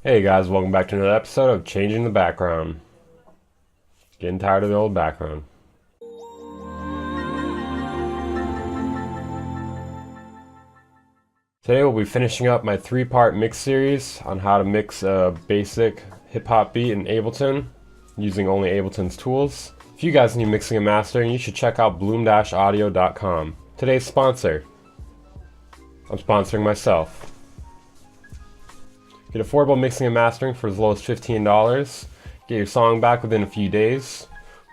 Hey guys, welcome back to another episode of Changing the Background. Getting tired of the old background. Today we'll be finishing up my 3-part mix series on how to mix a basic hip-hop beat in Ableton using only Ableton's tools. If you guys need mixing and mastering, you should check out bloom-audio.com. Today's sponsor. I'm sponsoring myself. Get affordable mixing and mastering for as low as $15. Get your song back within a few days.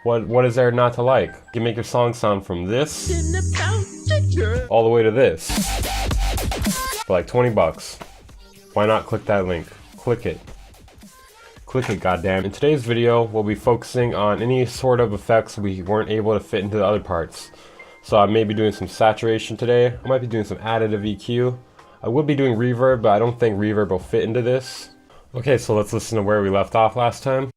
What is there not to like? You can make your song sound from this all the way to this for like 20 bucks. Why not click that link? Click it. Click it, goddamn. In today's video, we'll be focusing on any sort of effects we weren't able to fit into the other parts. So I may be doing some saturation today. I might be doing some additive EQ. I would be doing reverb, but I don't think reverb will fit into this. Okay, so let's listen to where we left off last time.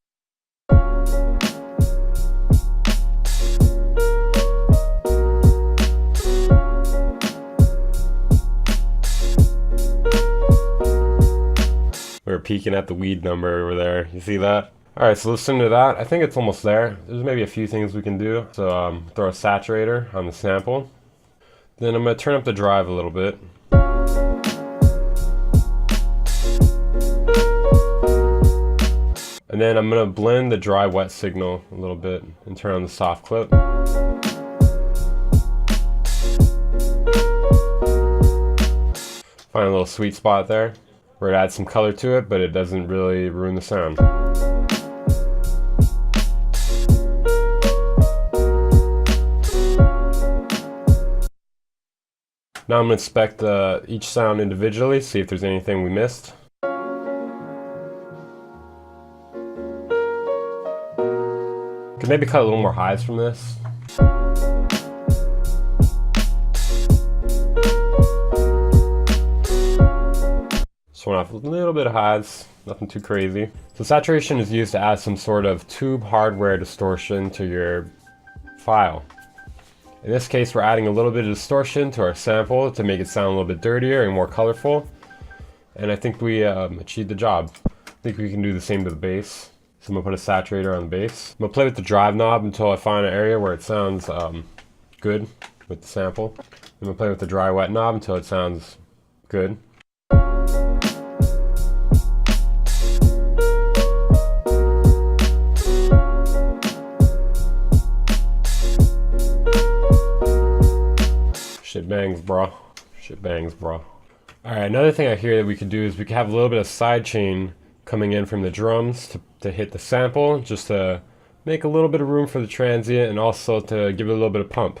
We were peeking at the weed number over there. You see that? Alright, so listen to that. I think it's almost there. There's maybe a few things we can do. So throw a saturator on the sample. Then I'm going to turn up the drive a little bit. And then I'm going to blend the dry wet signal a little bit and turn on the soft clip. Find a little sweet spot there where it adds some color to it, but it doesn't really ruin the sound. Now I'm going to inspect each sound individually, see if there's anything we missed. Could maybe cut a little more highs from this. Just want off a little bit of highs, nothing too crazy. So saturation is used to add some sort of tube hardware distortion to your file. In this case, we're adding a little bit of distortion to our sample to make it sound a little bit dirtier and more colorful. And I think we achieved the job. I think we can do the same to the bass. So I'm going to put a saturator on the bass. I'm going to play with the drive knob until I find an area where it sounds good with the sample. I'm going to play with the dry wet knob until it sounds good. Shit bangs, bro. Shit bangs, bro. Alright, another thing I hear that we could do is we could have a little bit of sidechain coming in from the drums to hit the sample, just to make a little bit of room for the transient and also to give it a little bit of pump.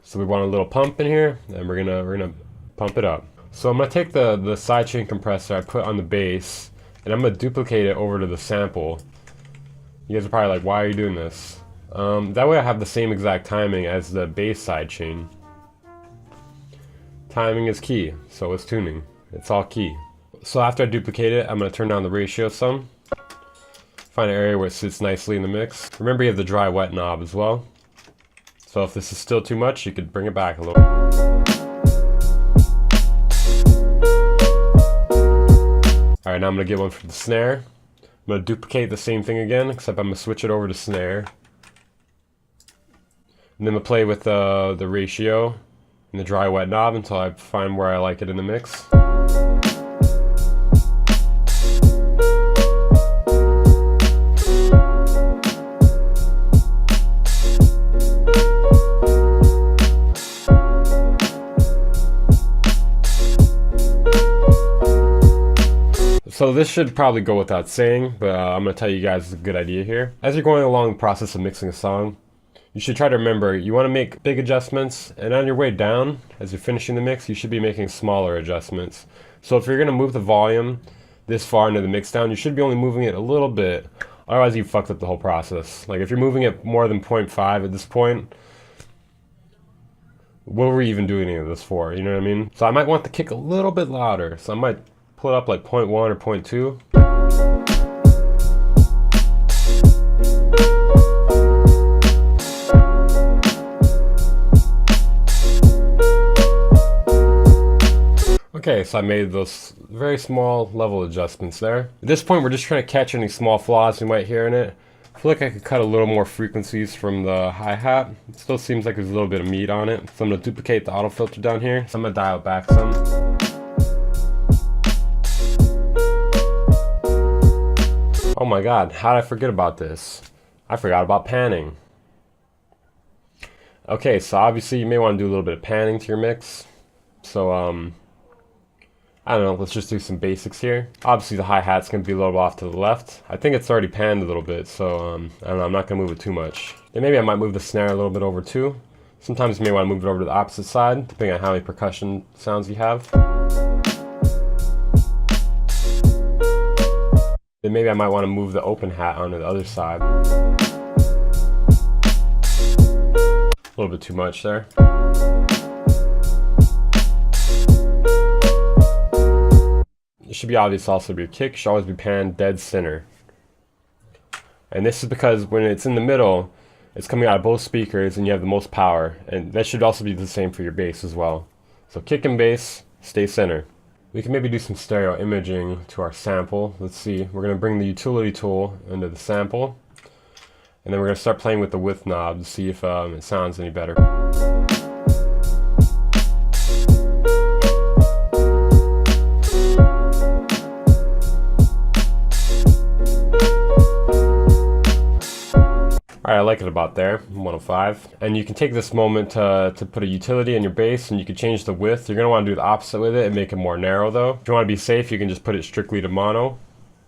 So we want a little pump in here, and we're gonna pump it up. So I'm gonna take the sidechain compressor I put on the bass, and I'm gonna duplicate it over to the sample. You guys are probably like, why are you doing this? That way I have the same exact timing as the bass sidechain. Timing is key, so is tuning. It's all key. So after I duplicate it, I'm going to turn down the ratio some. Find an area where it sits nicely in the mix. Remember, you have the dry wet knob as well. So if this is still too much, you could bring it back a little. Alright, now I'm going to get one for the snare. I'm going to duplicate the same thing again, except I'm going to switch it over to snare. And then I'm going to play with the ratio and the dry wet knob until I find where I like it in the mix. So this should probably go without saying, but I'm going to tell you guys a good idea here. As you're going along the process of mixing a song, you should try to remember you want to make big adjustments, and on your way down, as you're finishing the mix, you should be making smaller adjustments. So if you're going to move the volume this far into the mix down, you should be only moving it a little bit, otherwise you fucked up the whole process. Like if you're moving it more than 0.5 at this point, what were we even doing any of this for, you know what I mean? So I might want the kick a little bit louder, so I might pull it up like 0.1 or 0.2. Okay, so I made those very small level adjustments there. At this point, we're just trying to catch any small flaws we might hear in it. I feel like I could cut a little more frequencies from the hi-hat. It still seems like there's a little bit of meat on it. So I'm gonna duplicate the auto filter down here. So I'm gonna dial it back some. Oh my god, how did I forget about this? I forgot about panning. Okay, so obviously you may want to do a little bit of panning to your mix. So I don't know, let's just do some basics here. Obviously the hi-hat's going to be a little off to the left. I think it's already panned a little bit, so I don't know, I'm not going to move it too much. Then maybe I might move the snare a little bit over too. Sometimes you may want to move it over to the opposite side, depending on how many percussion sounds you have. Then maybe I might want to move the open hat onto the other side. A little bit too much there. It should be obvious also, your kick should always be panned dead center. And this is because when it's in the middle, it's coming out of both speakers and you have the most power. And that should also be the same for your bass as well. So kick and bass, stay center. We can maybe do some stereo imaging to our sample. Let's see, we're going to bring the utility tool into the sample. And then we're going to start playing with the width knob to see if it sounds any better. Alright, I like it about there, 105. And you can take this moment to put a utility in your bass and you can change the width. You're going to want to do the opposite with it and make it more narrow though. If you want to be safe, you can just put it strictly to mono.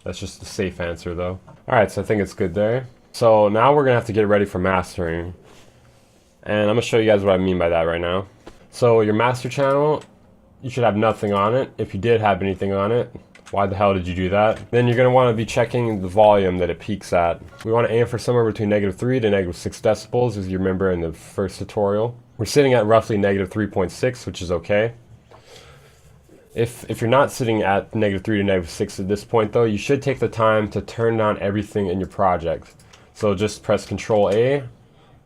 That's just the safe answer though. Alright, so I think it's good there. So now we're going to have to get ready for mastering. And I'm going to show you guys what I mean by that right now. So your master channel, you should have nothing on it. If you did have anything on it, why the hell did you do that? Then you're going to want to be checking the volume that it peaks at. We want to aim for somewhere between -3 to -6 decibels, as you remember in the first tutorial. We're sitting at roughly -3.6, which is okay. If you're not sitting at -3 to -6 at this point though, you should take the time to turn down everything in your project. So just press Control A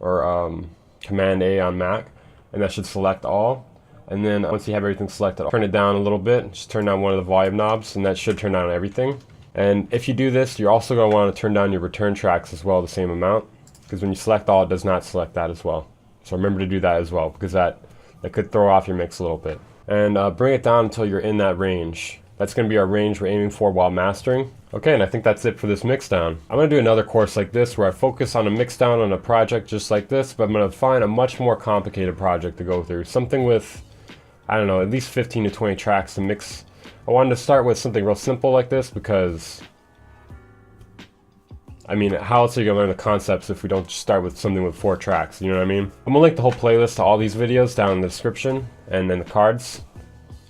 or Command A on Mac, and that should select all. And then once you have everything selected, turn it down a little bit. Just turn down one of the volume knobs, and that should turn down everything. And if you do this, you're also going to want to turn down your return tracks as well, the same amount, because when you select all, it does not select that as well. So remember to do that as well, because that could throw off your mix a little bit. And bring it down until you're in that range. That's going to be our range we're aiming for while mastering. Okay, and I think that's it for this mixdown. I'm going to do another course like this where I focus on a mixdown on a project just like this, but I'm going to find a much more complicated project to go through. Something with, I don't know, at least 15 to 20 tracks to mix. I wanted to start with something real simple like this because, I mean, how else are you going to learn the concepts if we don't just start with something with 4 tracks, you know what I mean? I'm going to link the whole playlist to all these videos down in the description and in the cards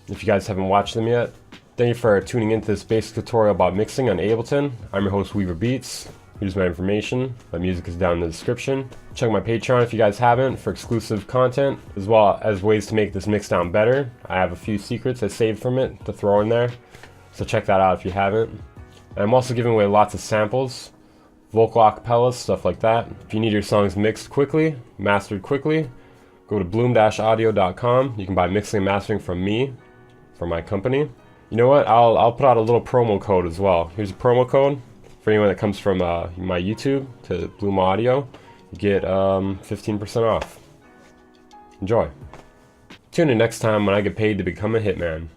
if you guys haven't watched them yet. Thank you for tuning into this basic tutorial about mixing on Ableton. I'm your host, weaverbeats. Here's my information. My music is down in the description. Check my Patreon if you guys haven't for exclusive content, as well as ways to make this mixdown better. I have a few secrets I saved from it to throw in there, so check that out if you haven't. And I'm also giving away lots of samples, vocal acapellas, stuff like that. If you need your songs mixed quickly, mastered quickly, go to bloom-audio.com. You can buy mixing and mastering from me, from my company. You know what? I'll put out a little promo code as well. Here's a promo code for anyone that comes from my YouTube to Bloom Audio. You get 15% off. Enjoy. Tune in next time when I get paid to become a hitman.